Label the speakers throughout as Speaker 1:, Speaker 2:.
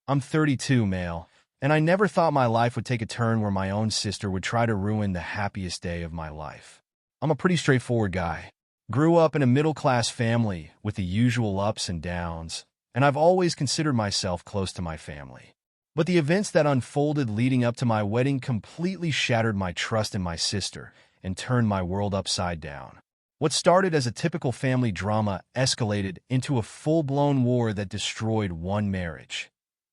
Speaker 1: I'm 32, male, and I never thought my life would take a turn where my own sister would try to ruin the happiest day of my life. I'm a pretty straightforward guy. Grew up in a middle-class family with the usual ups and downs, and I've always considered myself close to my family. But the events that unfolded leading up to my wedding completely shattered my trust in my sister and turned my world upside down. What started as a typical family drama escalated into a full-blown war that destroyed one marriage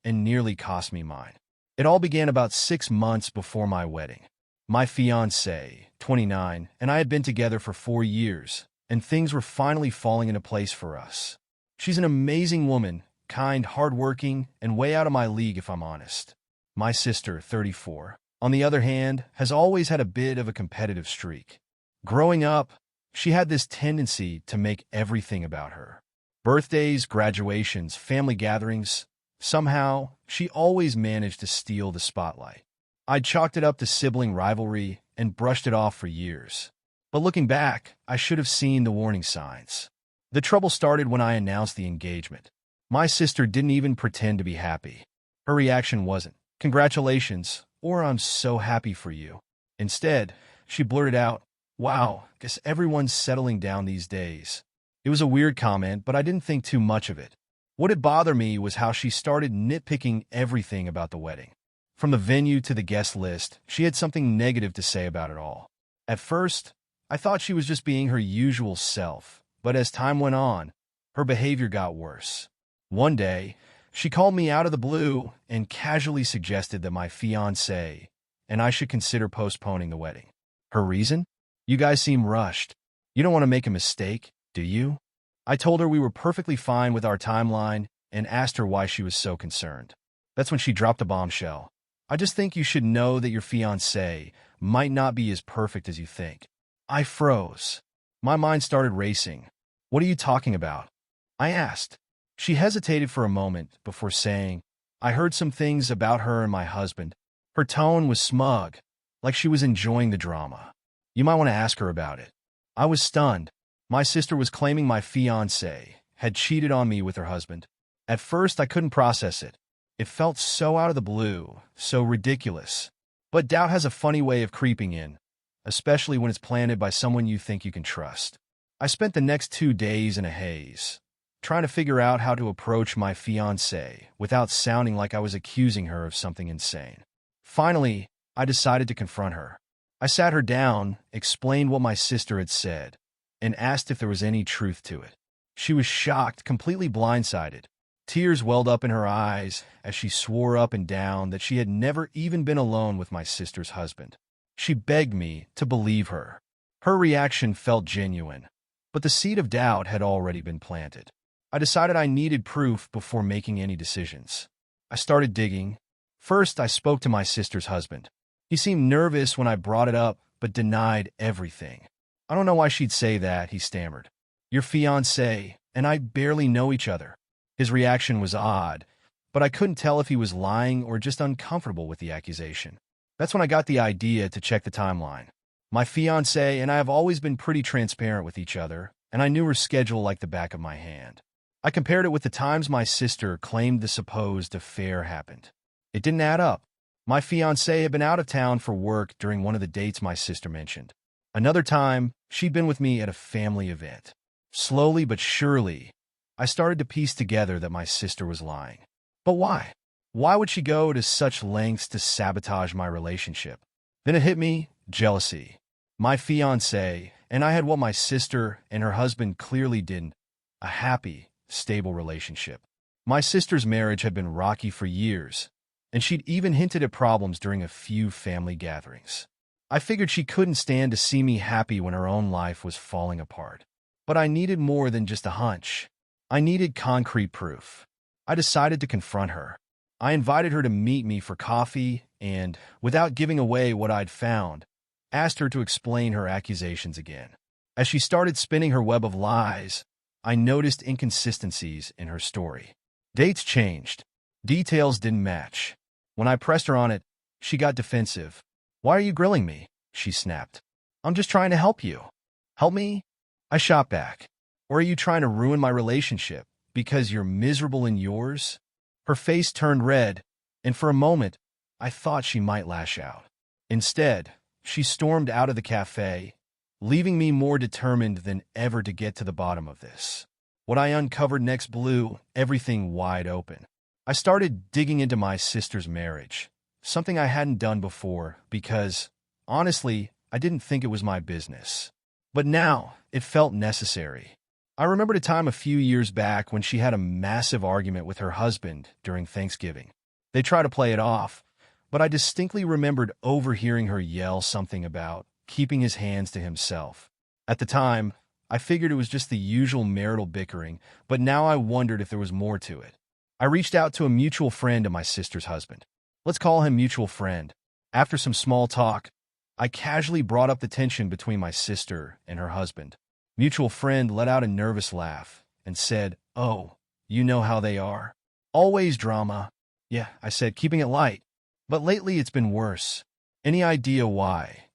Speaker 1: and nearly cost me mine. It all began about 6 months before my wedding. My fiancée, 29, and I had been together for 4 years, and things were finally falling into place for us. She's an amazing woman, kind, hardworking, and way out of my league if I'm honest. My sister, 34, on the other hand, has always had a bit of a competitive streak. Growing up, she had this tendency to make everything about her. Birthdays, graduations, family gatherings. Somehow, she always managed to steal the spotlight. I'd chalked it up to sibling rivalry and brushed it off for years. But looking back, I should have seen the warning signs. The trouble started when I announced the engagement. My sister didn't even pretend to be happy. Her reaction wasn't, "Congratulations," or "I'm so happy for you." Instead, she blurted out, "Wow, guess everyone's settling down these days." It was a weird comment, but I didn't think too much of it. What had bothered me was how she started nitpicking everything about the wedding. From the venue to the guest list, she had something negative to say about it all. At first, I thought she was just being her usual self, but as time went on, her behavior got worse. One day, she called me out of the blue and casually suggested that my fiancé and I should consider postponing the wedding. Her reason? "You guys seem rushed. You don't want to make a mistake, do you?" I told her we were perfectly fine with our timeline and asked her why she was so concerned. That's when she dropped a bombshell. "I just think you should know that your fiancé might not be as perfect as you think." I froze. My mind started racing. "What are you talking about?" I asked. She hesitated for a moment before saying, "I heard some things about her and my husband." Her tone was smug, like she was enjoying the drama. "You might want to ask her about it." I was stunned. My sister was claiming my fiancé had cheated on me with her husband. At first, I couldn't process it. It felt so out of the blue, so ridiculous. But doubt has a funny way of creeping in, especially when it's planted by someone you think you can trust. I spent the next 2 days in a haze, trying to figure out how to approach my fiancé without sounding like I was accusing her of something insane. Finally, I decided to confront her. I sat her down, explained what my sister had said, and asked if there was any truth to it. She was shocked, completely blindsided. Tears welled up in her eyes as she swore up and down that she had never even been alone with my sister's husband. She begged me to believe her. Her reaction felt genuine, but the seed of doubt had already been planted. I decided I needed proof before making any decisions. I started digging. First, I spoke to my sister's husband. He seemed nervous when I brought it up, but denied everything. "I don't know why she'd say that," he stammered. "Your fiancé and I barely know each other." His reaction was odd, but I couldn't tell if he was lying or just uncomfortable with the accusation. That's when I got the idea to check the timeline. My fiancé and I have always been pretty transparent with each other, and I knew her schedule like the back of my hand. I compared it with the times my sister claimed the supposed affair happened. It didn't add up. My fiancé had been out of town for work during one of the dates my sister mentioned. Another time, she'd been with me at a family event. Slowly but surely, I started to piece together that my sister was lying. But why? Why would she go to such lengths to sabotage my relationship? Then it hit me, jealousy. My fiancé and I had what my sister and her husband clearly didn't, a happy, stable relationship. My sister's marriage had been rocky for years, and she'd even hinted at problems during a few family gatherings. I figured she couldn't stand to see me happy when her own life was falling apart. But I needed more than just a hunch. I needed concrete proof. I decided to confront her. I invited her to meet me for coffee and, without giving away what I'd found, asked her to explain her accusations again. As she started spinning her web of lies, I noticed inconsistencies in her story. Dates changed. Details didn't match. When I pressed her on it, she got defensive. "Why are you grilling me?" she snapped. "I'm just trying to help you." "Help me?" I shot back. "Or are you trying to ruin my relationship because you're miserable in yours?" Her face turned red, and for a moment, I thought she might lash out. Instead, she stormed out of the cafe, leaving me more determined than ever to get to the bottom of this. What I uncovered next blew everything wide open. I started digging into my sister's marriage, something I hadn't done before because, honestly, I didn't think it was my business. But now, it felt necessary. I remembered a time a few years back when she had a massive argument with her husband during Thanksgiving. They tried to play it off, but I distinctly remembered overhearing her yell something about keeping his hands to himself. At the time, I figured it was just the usual marital bickering, but now I wondered if there was more to it. I reached out to a mutual friend of my sister's husband. Let's call him mutual friend. After some small talk, I casually brought up the tension between my sister and her husband. Mutual friend let out a nervous laugh and said, "Oh, you know how they are. Always drama." "Yeah," I said, keeping it light. "But lately it's been worse. Any idea why?"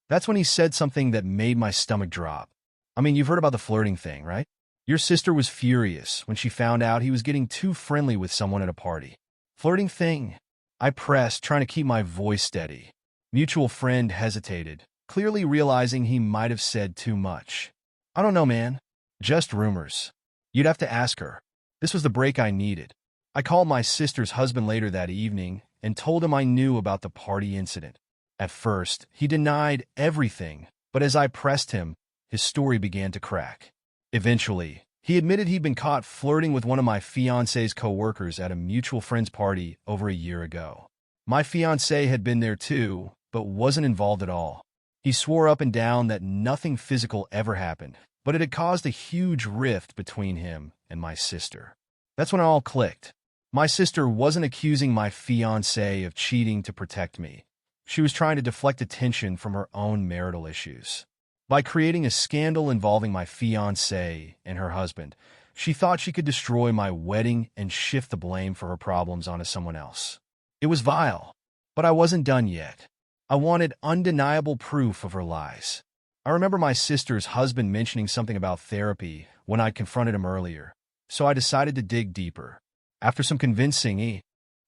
Speaker 1: That's when he said something that made my stomach drop. "I mean, you've heard about the flirting thing, right? Your sister was furious when she found out he was getting too friendly with someone at a party." "Flirting thing?" I pressed, trying to keep my voice steady. Mutual friend hesitated, clearly realizing he might have said too much. "I don't know, man. Just rumors. You'd have to ask her." This was the break I needed. I called my sister's husband later that evening and told him I knew about the party incident. At first, he denied everything, but as I pressed him, his story began to crack. Eventually, he admitted he'd been caught flirting with one of my fiancé's coworkers at a mutual friend's party over a year ago. My fiancé had been there too, but wasn't involved at all. He swore up and down that nothing physical ever happened, but it had caused a huge rift between him and my sister. That's when it all clicked. My sister wasn't accusing my fiancé of cheating to protect me. She was trying to deflect attention from her own marital issues. By creating a scandal involving my fiancé and her husband, she thought she could destroy my wedding and shift the blame for her problems onto someone else. It was vile, but I wasn't done yet. I wanted undeniable proof of her lies. I remember my sister's husband mentioning something about therapy when I'd confronted him earlier, so I decided to dig deeper. After some convincing, he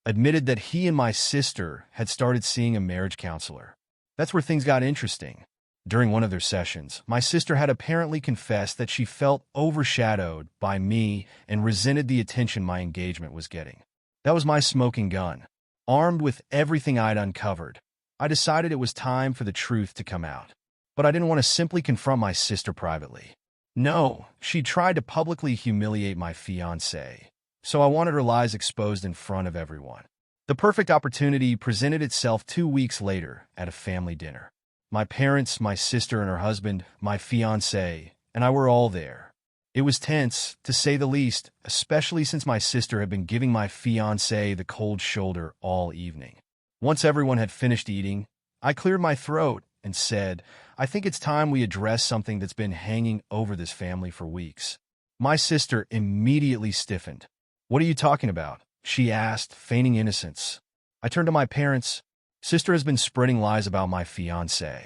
Speaker 1: admitted that he and my sister had started seeing a marriage counselor. That's where things got interesting. During one of their sessions, my sister had apparently confessed that she felt overshadowed by me and resented the attention my engagement was getting. That was my smoking gun. Armed with everything I'd uncovered, I decided it was time for the truth to come out. But I didn't want to simply confront my sister privately. No, she tried to publicly humiliate my fiancé, so I wanted her lies exposed in front of everyone. The perfect opportunity presented itself 2 weeks later at a family dinner. My parents, my sister and her husband, my fiancé, and I were all there. It was tense, to say the least, especially since my sister had been giving my fiancé the cold shoulder all evening. Once everyone had finished eating, I cleared my throat and said, "I think it's time we address something that's been hanging over this family for weeks." My sister immediately stiffened. "What are you talking about?" she asked, feigning innocence. I turned to my parents. "Sister has been spreading lies about my fiancé.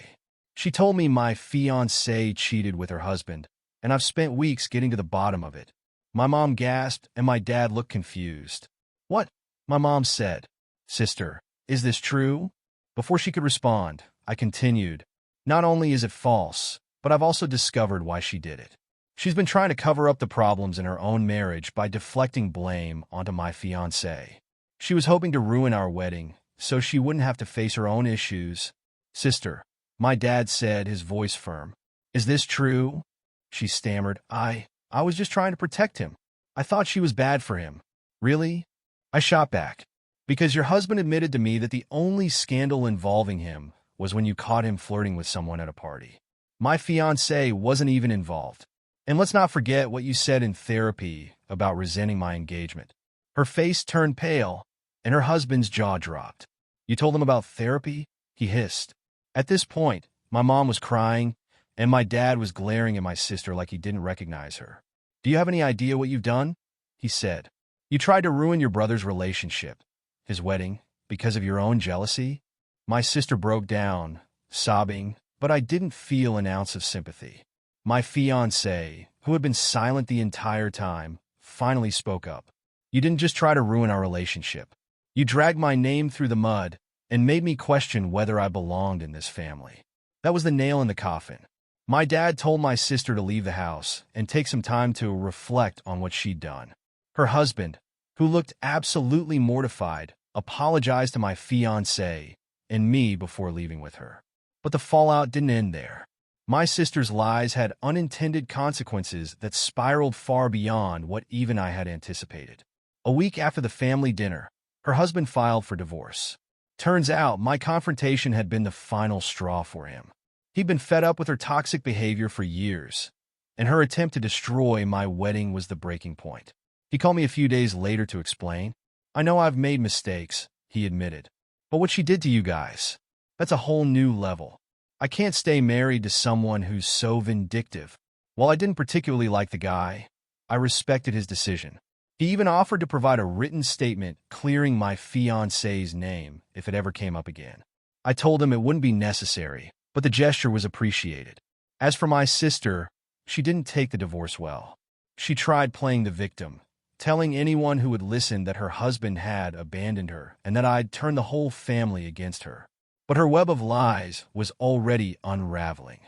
Speaker 1: She told me my fiancé cheated with her husband, and I've spent weeks getting to the bottom of it." My mom gasped, and my dad looked confused. "What?" My mom said. "Sister, is this true?" Before she could respond, I continued, "Not only is it false, but I've also discovered why she did it. She's been trying to cover up the problems in her own marriage by deflecting blame onto my fiancé. She was hoping to ruin our wedding, so she wouldn't have to face her own issues." "Sister," my dad said, his voice firm. "Is this true?" She stammered. I was just trying to protect him. I thought she was bad for him." "Really?" I shot back. "Because your husband admitted to me that the only scandal involving him was when you caught him flirting with someone at a party. My fiancé wasn't even involved. And let's not forget what you said in therapy about resenting my engagement." Her face turned pale, and her husband's jaw dropped. "You told him about therapy?" he hissed. At this point, my mom was crying, and my dad was glaring at my sister like he didn't recognize her. "Do you have any idea what you've done?" he said. "You tried to ruin your brother's relationship, his wedding, because of your own jealousy?" My sister broke down, sobbing, but I didn't feel an ounce of sympathy. My fiancé, who had been silent the entire time, finally spoke up. You didn't just try to ruin our relationship. You dragged my name through the mud and made me question whether I belonged in this family. That was the nail in the coffin. My dad told my sister to leave the house and take some time to reflect on what she'd done. Her husband, who looked absolutely mortified, apologized to my fiancée and me before leaving with her. But the fallout didn't end there. My sister's lies had unintended consequences that spiraled far beyond what even I had anticipated. A week after the family dinner, her husband filed for divorce. Turns out my confrontation had been the final straw for him. He'd been fed up with her toxic behavior for years, and her attempt to destroy my wedding was the breaking point. He called me a few days later to explain. I know I've made mistakes, he admitted. But what she did to you guys, that's a whole new level. I can't stay married to someone who's so vindictive. While I didn't particularly like the guy, I respected his decision. He even offered to provide a written statement clearing my fiancé's name if it ever came up again. I told him it wouldn't be necessary, but the gesture was appreciated. As for my sister, she didn't take the divorce well. She tried playing the victim, telling anyone who would listen that her husband had abandoned her and that I'd turned the whole family against her. But her web of lies was already unraveling.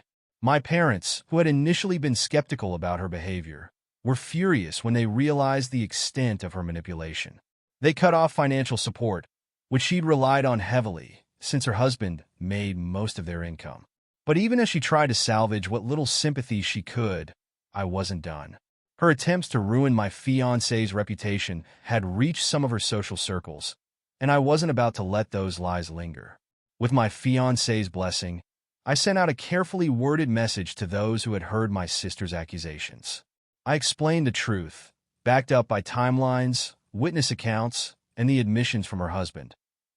Speaker 1: My parents, who had initially been skeptical about her behavior, were furious when they realized the extent of her manipulation. They cut off financial support, which she'd relied on heavily since her husband made most of their income. But even as she tried to salvage what little sympathy she could, I wasn't done. Her attempts to ruin my fiancé's reputation had reached some of her social circles, and I wasn't about to let those lies linger. With my fiancé's blessing, I sent out a carefully worded message to those who had heard my sister's accusations. I explained the truth, backed up by timelines, witness accounts, and the admissions from her husband,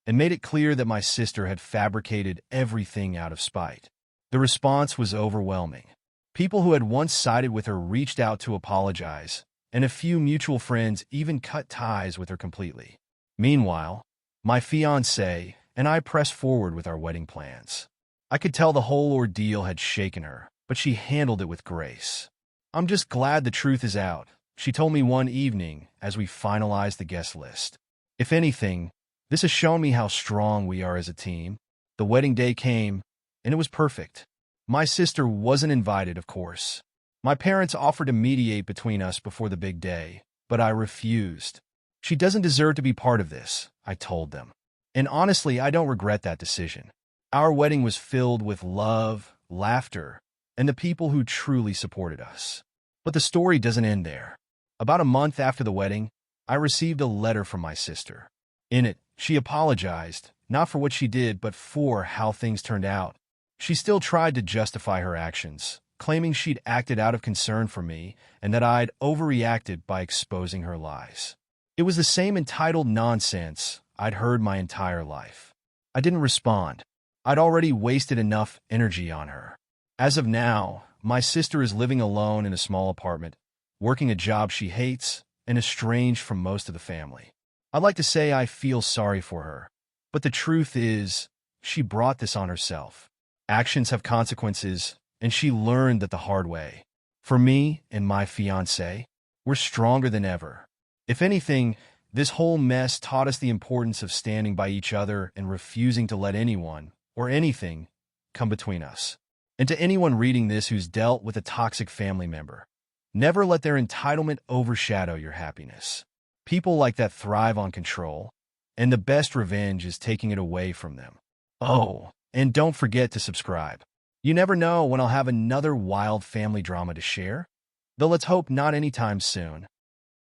Speaker 1: and made it clear that my sister had fabricated everything out of spite. The response was overwhelming. People who had once sided with her reached out to apologize, and a few mutual friends even cut ties with her completely. Meanwhile, my fiancé and I pressed forward with our wedding plans. I could tell the whole ordeal had shaken her, but she handled it with grace. "I'm just glad the truth is out," she told me one evening as we finalized the guest list. "If anything, this has shown me how strong we are as a team." The wedding day came, and it was perfect. My sister wasn't invited, of course. My parents offered to mediate between us before the big day, but I refused. "She doesn't deserve to be part of this," I told them. And honestly, I don't regret that decision. Our wedding was filled with love, laughter, and the people who truly supported us. But the story doesn't end there. About a month after the wedding, I received a letter from my sister. In it, she apologized, not for what she did, but for how things turned out. She still tried to justify her actions, claiming she'd acted out of concern for me and that I'd overreacted by exposing her lies. It was the same entitled nonsense I'd heard my entire life. I didn't respond. I'd already wasted enough energy on her. As of now, my sister is living alone in a small apartment, working a job she hates, and estranged from most of the family. I'd like to say I feel sorry for her, but the truth is, she brought this on herself. Actions have consequences, and she learned that the hard way. For me and my fiancé, we're stronger than ever. If anything, this whole mess taught us the importance of standing by each other and refusing to let anyone, or anything, come between us. And to anyone reading this who's dealt with a toxic family member, never let their entitlement overshadow your happiness. People like that thrive on control, and the best revenge is taking it away from them. Oh, and don't forget to subscribe. You never know when I'll have another wild family drama to share, though let's hope not anytime soon.